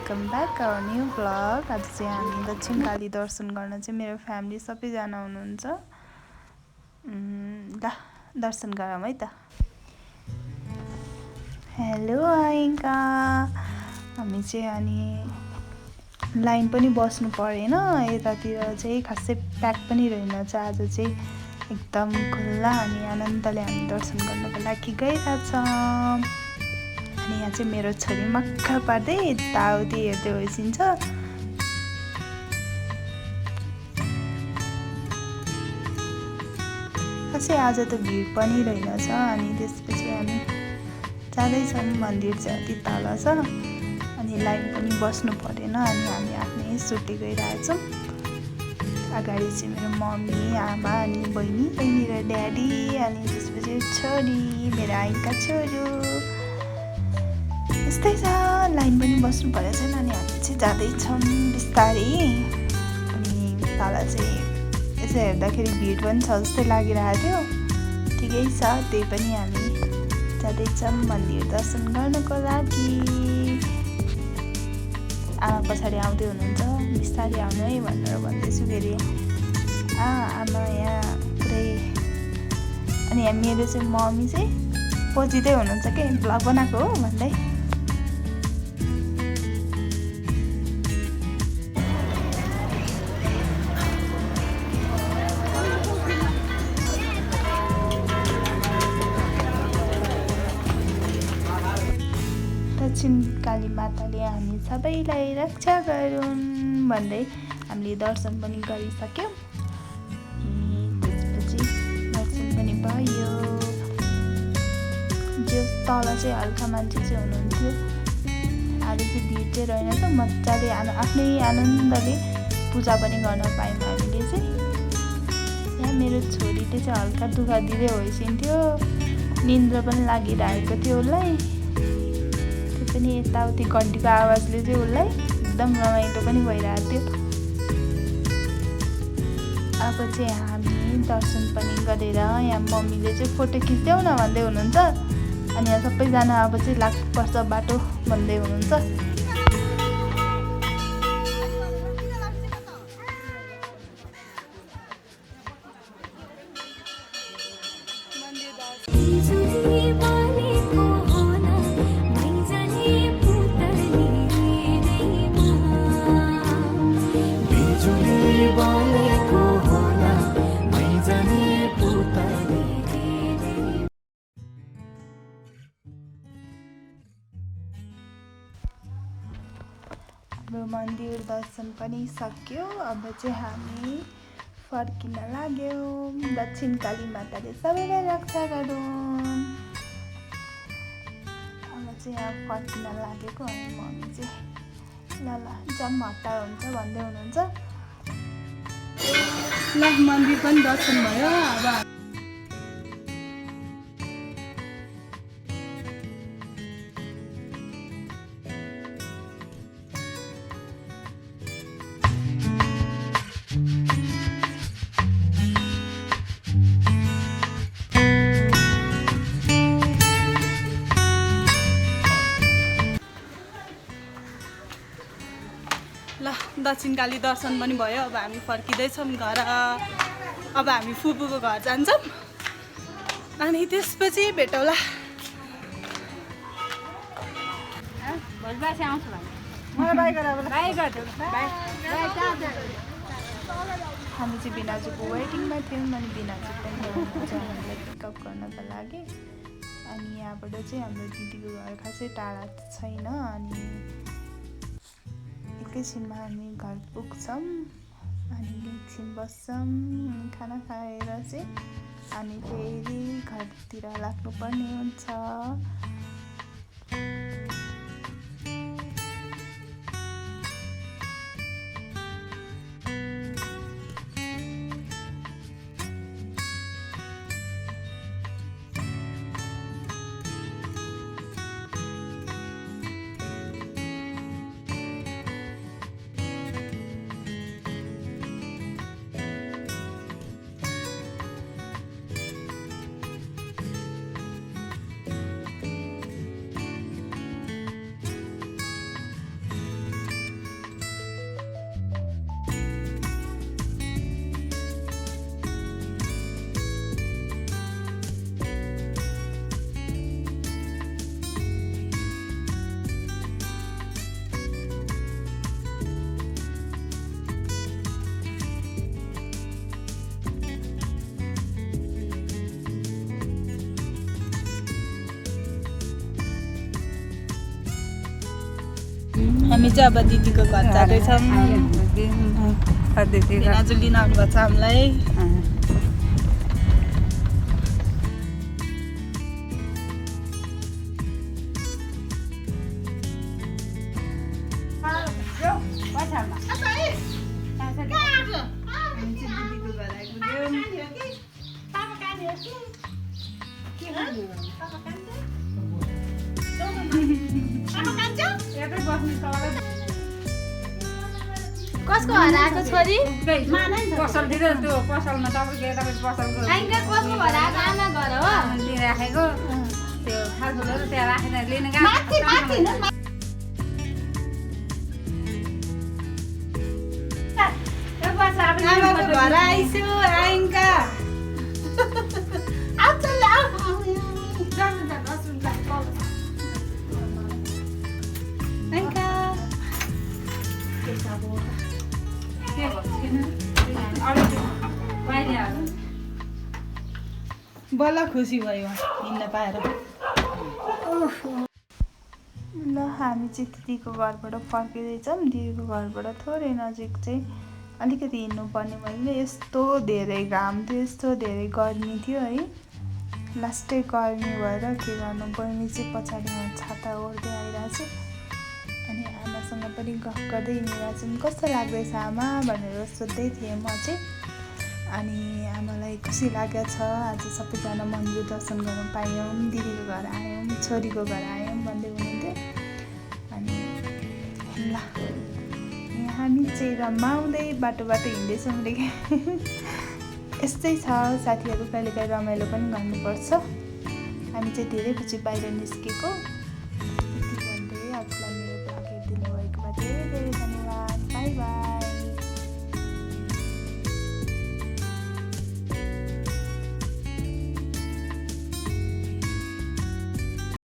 Welcome back our new vlog. आज चाहिँ हामी दक्षिणकाली दर्शन गर्न चाहिँ मेरो फ्यामिली सबैजना हुनुहुन्छ। ल दर्शन गरौँ है त। हेलो आइङ्का। हामी चाहिँ अनि लाइन पनि बस्नु परेन, यतातिर चाहिँ खासै प्याक पनि रहेनछ। आज चाहिँ एकदम खुल्ला अनि आनन्दले हामी दर्शन गर्नको लागि गइरहेछौँ। अनि यहाँ चाहिँ मेरो छोरी मक्ख पार्दै यताउति हेर्दै होइसिन्छ। खासै आज त भिड पनि रहेनछ। अनि त्यसपछि हामी जाँदैछौँ, मन्दिर चाहिँ अति तल छ अनि लाइन पनि बस्नु परेन। अनि हामी आफ्नै सुटले गइरहेछौँ। अगाडि चाहिँ मेरो मम्मी, आमा अनि बहिनी र ड्याडी, अनि त्यसपछि छोरी मेरो आइका छोरो। यस्तै छ, लाइन पनि बस्नु परेको छैन। अनि हामी चाहिँ जाँदैछौँ बिस्तारै। अनि तल चाहिँ यसो हेर्दाखेरि भिड पनि छ जस्तै लागिरहेको थियो। ठिकै छ, त्यही पनि हामी जाँदैछौँ मन्दिर दर्शन गर्नको लागि। आमा पछाडि आउँदै हुनुहुन्छ, बिस्तारै आउनु है भनेर भन्दैछु फेरि। आमा यहाँ पुरै। अनि मेरो चाहिँ मम्मी चाहिँ पोजिँदै हुनुहुन्छ कि भ्लग बनाएको हो भन्दै। दक्षिणकाली माताले हामी सबैलाई रक्षा गरून् भन्दै हामीले दर्शन पनि गरिसक्यौँ। त्यसपछि दर्शन पनि भयो। जो तल चाहिँ हल्का मान्छे चाहिँ हुनुहुन्थ्यो। आज चाहिँ भिड चाहिँ रहेन त, मजाले आफ्नै आनन्दले पूजा पनि गर्न पायौँ हामीले चाहिँ। यहाँ मेरो छोरीले चाहिँ हल्का दुःख दिँदै होइसिन्थ्यो, निन्द्रा पनि लागिरहेको थियो उसलाई। पनि यताउति घन्टीको आवाजले चाहिँ उसलाई एकदम रमाइलो पनि भइरहेको थियो। अब चाहिँ हामी दर्शन पनि गरेर यहाँ मम्मीले चाहिँ फोटो खिच्देऊ न भन्दै हुनुहुन्छ। अनि यहाँ सबैजना अब चाहिँ लाग्नुपर्छ बाटो भन्दै हुनुहुन्छ। हाम्रो मन्दिर दर्शन पनि सक्यो। अब चाहिँ हामी फर्किन लाग्यौँ। दक्षिणकाली माताले सबैलाई रक्षा गरून्। अब चाहिँ यहाँ फर्किन लागेको। अनि मम्मी चाहिँ ल जम्म हतार हुन्छ भन्दै हुनुहुन्छ। ल मन्दिर पनि दर्शन भयो। अब दक्षिणकाली दर्शन पनि भयो। अब हामी फर्किँदैछौँ घर। अब हामी फुपूको घर जान्छौँ अनि त्यसपछि भेटौँला। हामी चाहिँ बिनाजुको वेटिङमा थियौँ। अनि बिनाजु पनि आउनुहुन्छ हामीलाई पिकअप गर्नको लागि। अनि यहाँबाट चाहिँ हाम्रो दिदीको घर खासै टाढा छैन। अनि एकैछिनमा हामी घर पुग्छौँ। अनि एकछिन बस्छौँ। अनि खाना खाएर चाहिँ हामी फेरि घरतिर लाग्नुपर्ने हुन्छ। चाहिँ अब दिदीको घर जाँदैछौँ। आज लिन आउनुभएको छ हामीलाई। कसको घर आएको छोरी? पसलतिर त्यो पसलमा तपाईँ पसलको कसको घर आएको? आमा घर हो राखेको त्यो फालफुलहरू त्यहाँ राखेर लिन गएको। आमाको घर आइसु आइङ्का। बल्ल खुसी भयो हिँड्न पाएर। ल हामी चाहिँ दिदीको घरबाट फर्किँदैछौँ। दिदीको घरबाट थोरै नजिक चाहिँ अलिकति हिँड्नुपर्ने मैले। यस्तो धेरै घाम थियो, यस्तो धेरै गर्मी थियो है। लास्टै गर्मी भएर के गर्नु, बहिनी चाहिँ पछाडिमा छाता ओढ्दै आइरहेको छ। अनि आमासँग पनि गफ गर्दै हिँडिरहेको छौँ। कस्तो लाग्दैछ आमा भनेर सोध्दै थिएँ म चाहिँ। अनि आमालाई खुसी लागेको छ, आज सबैजना मन्दिर दर्शन गर्न पायौँ, दिदीको घर आयौँ, छोरीको घर आयौँ भन्दै हुनुहुन्थ्यो। अनि ल हामी चाहिँ रमाउँदै बाटो हिँड्दैछौँ रे। यस्तै छ साथीहरू, कहिलेकाहीँ रमाइलो पनि गर्नुपर्छ। हामी चाहिँ धेरै पछि बाहिर निस्केको।